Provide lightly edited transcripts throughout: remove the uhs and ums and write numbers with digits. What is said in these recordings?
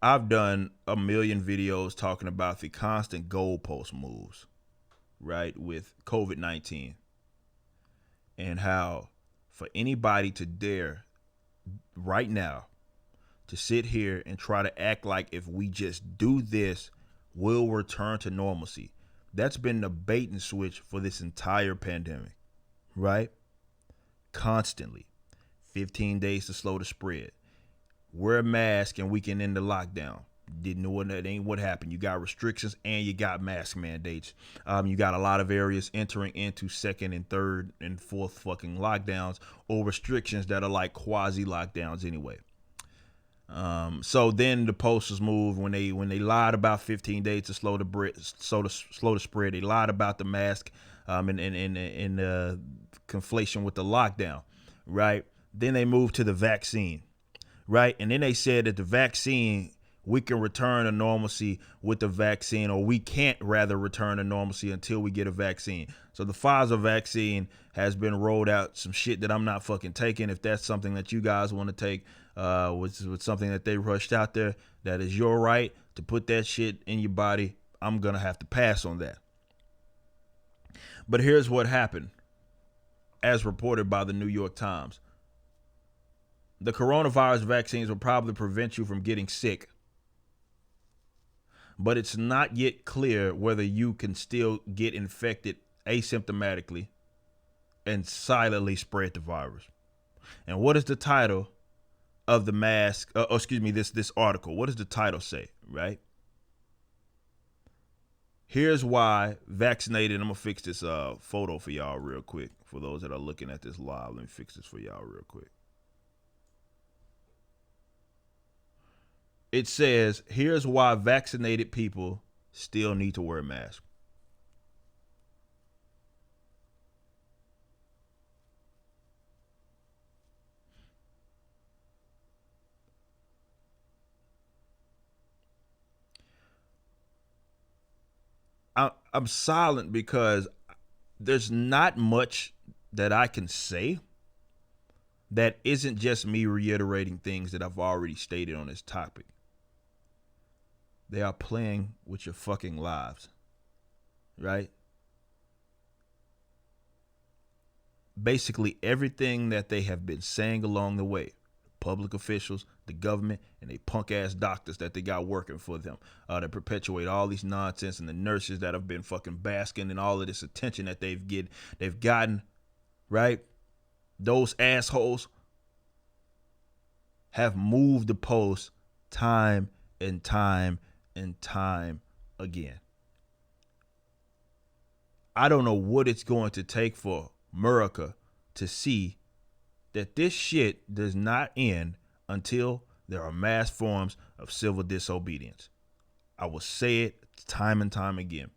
I've done a million videos talking about the constant goalpost moves, right, with COVID-19 and how for anybody to dare right now to sit here and try to act like if we just do this, we'll return to normalcy. That's been the bait and switch for this entire pandemic, right? Constantly. 15 days to slow the spread. Wear a mask and we can end the lockdown. Didn't know what that ain't what happened. You got restrictions and you got mask mandates. You got a lot of areas entering into second and third and fourth fucking lockdowns or restrictions that are like quasi lockdowns anyway. So then the posters moved when they lied about 15 days to slow the spread. They lied about the mask and conflation with the lockdown, right? Then they moved to the vaccine, right? And then they said that the vaccine, we can return to normalcy with the vaccine, or we can't rather return to normalcy until we get a vaccine. So the Pfizer vaccine has been rolled out, some shit that I'm not fucking taking. If that's something that you guys want to take, with something that they rushed out there, that is your right to put that shit in your body. I'm going to have to pass on that. But here's what happened, as reported by the New York Times. The coronavirus vaccines will probably prevent you from getting sick, but it's not yet clear whether you can still get infected asymptomatically and silently spread the virus. And what is the title of the mask? This article. What does the title say? Right. Here's why vaccinated. I'm gonna fix this photo for y'all real quick. For those that are looking at this live, let me fix this for y'all real quick. It says, here's why vaccinated people still need to wear a mask. I'm silent because there's not much that I can say that isn't just me reiterating things that I've already stated on this topic. They are playing with your fucking lives, right? Basically, everything that they have been saying along the way, public officials, the government, and they punk ass doctors that they got working for them to perpetuate all these nonsense, and the nurses that have been fucking basking in all of this attention that they've gotten, right? Those assholes have moved the post time and time and time again. I don't know what it's going to take for America to see that this shit does not end until there are mass forms of civil disobedience. I will say it time and time again.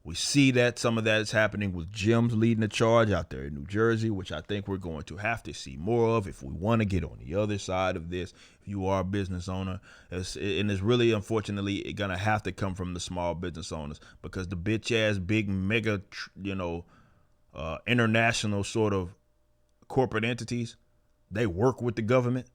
We see that some of that is happening with gyms leading the charge out there in New Jersey, which I think we're going to have to see more of if we want to get on the other side of this. If you are a business owner, and it's really, unfortunately, going to have to come from the small business owners, because the bitch ass big mega, international sort of corporate entities, they work with the government.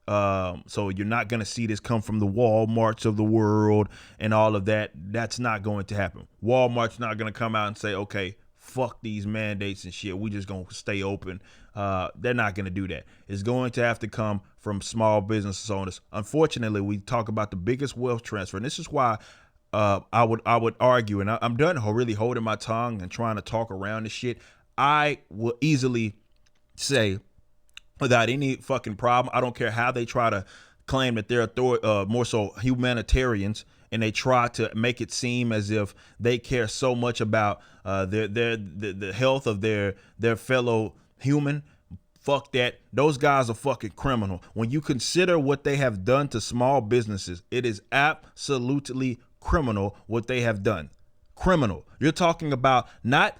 So you're not going to see this come from the Walmarts of the world and all of that. That's not going to happen. Walmart's not going to come out and say, okay, fuck these mandates and shit, we just going to stay open. They're not going to do that. It's going to have to come from small business owners. Unfortunately, we talk about the biggest wealth transfer, and this is why I would argue, and I'm done really holding my tongue and trying to talk around this shit. I will easily say, without any fucking problem, I don't care how they try to claim that they're more so humanitarians, and they try to make it seem as if they care so much about the health of their fellow human. Fuck that. Those guys are fucking criminal. When you consider what they have done to small businesses, it is absolutely criminal what they have done. Criminal. You're talking about not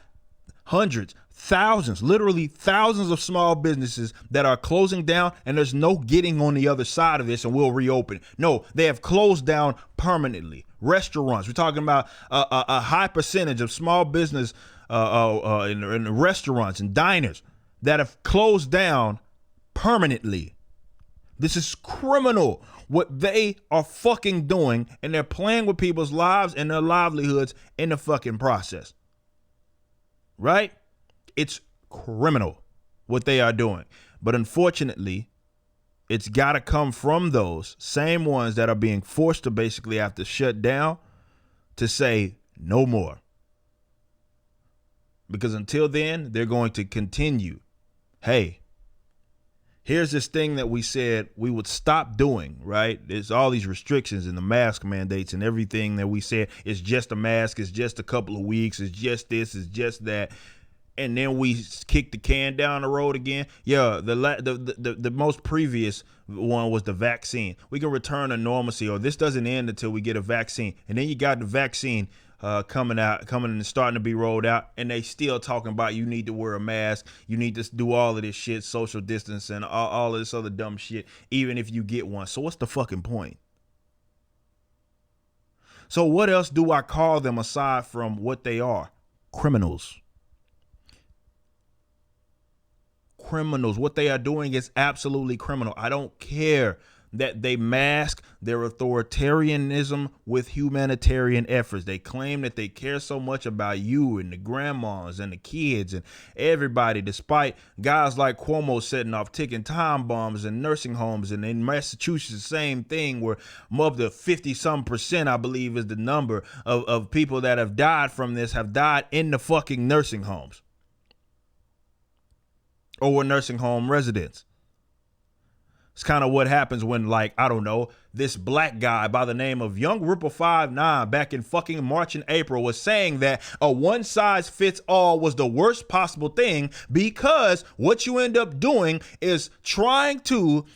hundreds, thousands, literally thousands of small businesses that are closing down, and there's no getting on the other side of this and we'll reopen. No, they have closed down permanently. Restaurants, we're talking about a high percentage of small business in restaurants and diners that have closed down permanently. This is criminal what they are fucking doing, and they're playing with people's lives and their livelihoods in the fucking process. Right? It's criminal what they are doing. But unfortunately, it's got to come from those same ones that are being forced to basically have to shut down to say no more. Because until then, they're going to continue. Hey, here's this thing that we said we would stop doing, right? There's all these restrictions and the mask mandates and everything that we said is just a mask, it's just a couple of weeks, it's just this, it's just that. And then we kick the can down the road again. Yeah, the most previous one was the vaccine. We can return to normalcy, or this doesn't end until we get a vaccine. And then you got the vaccine coming and starting to be rolled out, and they still talking about you need to wear a mask, you need to do all of this shit, social distance, and all of this other dumb shit, even if you get one. So what's the fucking point? So what else do I call them aside from what they are? Criminals. Criminals. What they are doing is absolutely criminal. I don't care that they mask their authoritarianism with humanitarian efforts. They claim that they care so much about you and the grandmas and the kids and everybody, despite guys like Cuomo setting off ticking time bombs in nursing homes. And in Massachusetts, the same thing, where up to 50% I believe is the number of people that have died from this have died in the fucking nursing homes. Or were nursing home residents. It's kind of what happens when, like, I don't know, this black guy by the name of Young Ripple 59 back in fucking March and April was saying that a one size fits all was the worst possible thing, because what you end up doing is trying to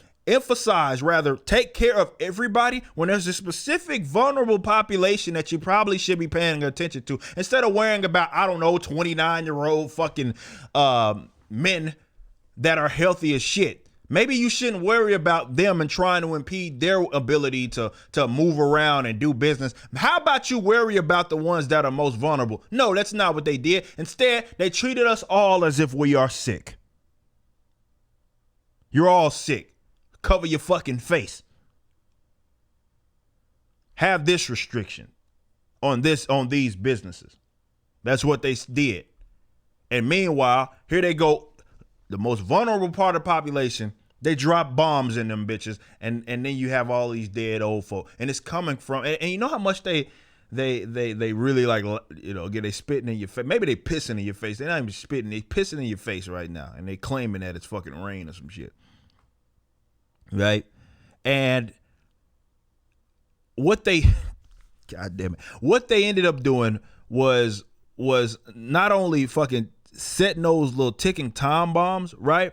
take care of everybody when there's a specific vulnerable population that you probably should be paying attention to, instead of worrying about, I don't know, 29-year-old fucking men that are healthy as shit. Maybe you shouldn't worry about them and trying to impede their ability to move around and do business. How about you worry about the ones that are most vulnerable? No, that's not what they did. Instead, they treated us all as if we are sick. You're all sick. Cover your fucking face. Have this restriction on these businesses. That's what they did. And meanwhile, here they go. The most vulnerable part of the population, they drop bombs in them bitches, and then you have all these dead old folk, and it's coming from, and you know how much they really, like, you know, they spitting in your face. Maybe they pissing in your face. They're not even spitting, they pissing in your face right now, and they claiming that it's fucking rain or some shit, right? And what they, god damn it, what they ended up doing was not only fucking setting those little ticking time bombs, right?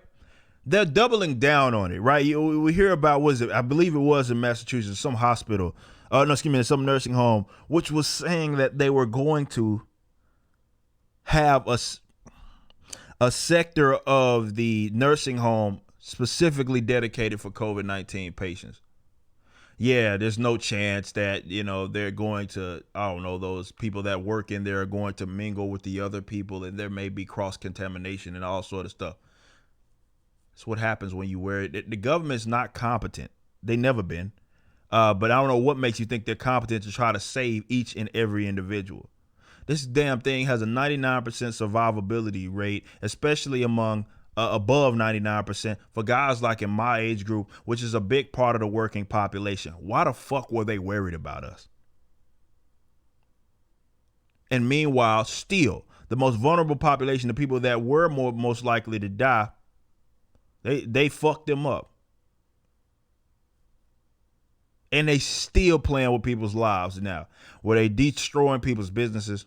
They're doubling down on it, right? We hear about, I believe it was in Massachusetts, some hospital, some nursing home, which was saying that they were going to have a sector of the nursing home specifically dedicated for COVID-19 patients. Yeah, there's no chance that, you know, they're going to, I don't know, those people that work in there are going to mingle with the other people, and there may be cross-contamination and all sort of stuff. That's what happens when you wear it. The government's not competent. They never been. But I don't know what makes you think they're competent to try to save each and every individual. This damn thing has a 99% survivability rate, especially among above 99% for guys like in my age group, which is a big part of the working population. Why the fuck were they worried about us? And meanwhile, still, the most vulnerable population, the people that were most likely to die, they fucked them up. And they still playing with people's lives now, where they destroying people's businesses.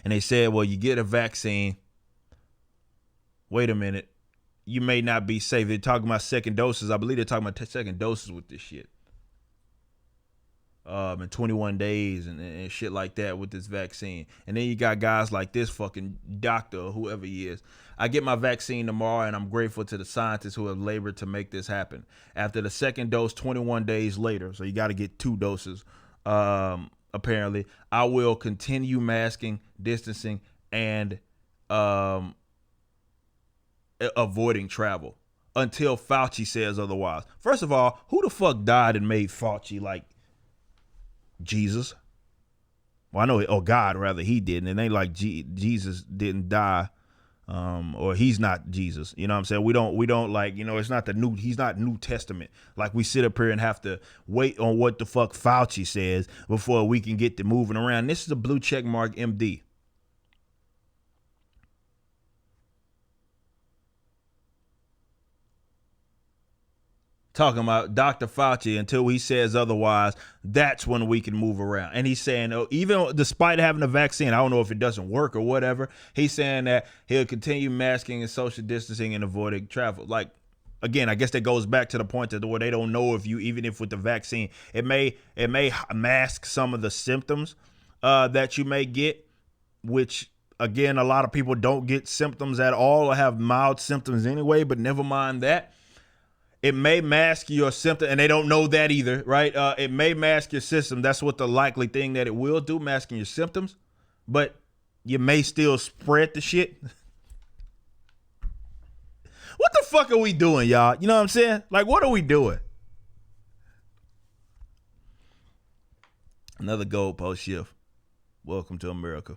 And they said, well, you get a vaccine. Wait a minute. You may not be safe. They're talking about second doses. I believe they're talking about second doses with this shit. In 21 days and shit like that with this vaccine. And then you got guys like this fucking doctor or whoever he is. I get my vaccine tomorrow, and I'm grateful to the scientists who have labored to make this happen. After the second dose, 21 days later, so you got to get 2 doses, apparently, I will continue masking, distancing, and avoiding travel until Fauci says otherwise. First of all, who the fuck died and made Fauci like Jesus? Well, I know, or God rather, he didn't. And they like Jesus didn't die, or he's not Jesus. You know what I'm saying? We don't like, it's not he's not New Testament. Like we sit up here and have to wait on what the fuck Fauci says before we can get to moving around. This is a blue check mark MD. Talking about Dr. Fauci until he says otherwise, that's when we can move around. And he's saying, even despite having a vaccine, I don't know if it doesn't work or whatever, he's saying that he'll continue masking and social distancing and avoiding travel. Like, again, I guess that goes back to the point that where they don't know if even if with the vaccine, it may mask some of the symptoms that you may get, which, again, a lot of people don't get symptoms at all or have mild symptoms anyway, but never mind that. It may mask your symptom, and they don't know that either, right? It may mask your system. That's what the likely thing that it will do, masking your symptoms. But you may still spread the shit. What the fuck are we doing, y'all? You know what I'm saying? Like, what are we doing? Another goalpost shift. Welcome to America.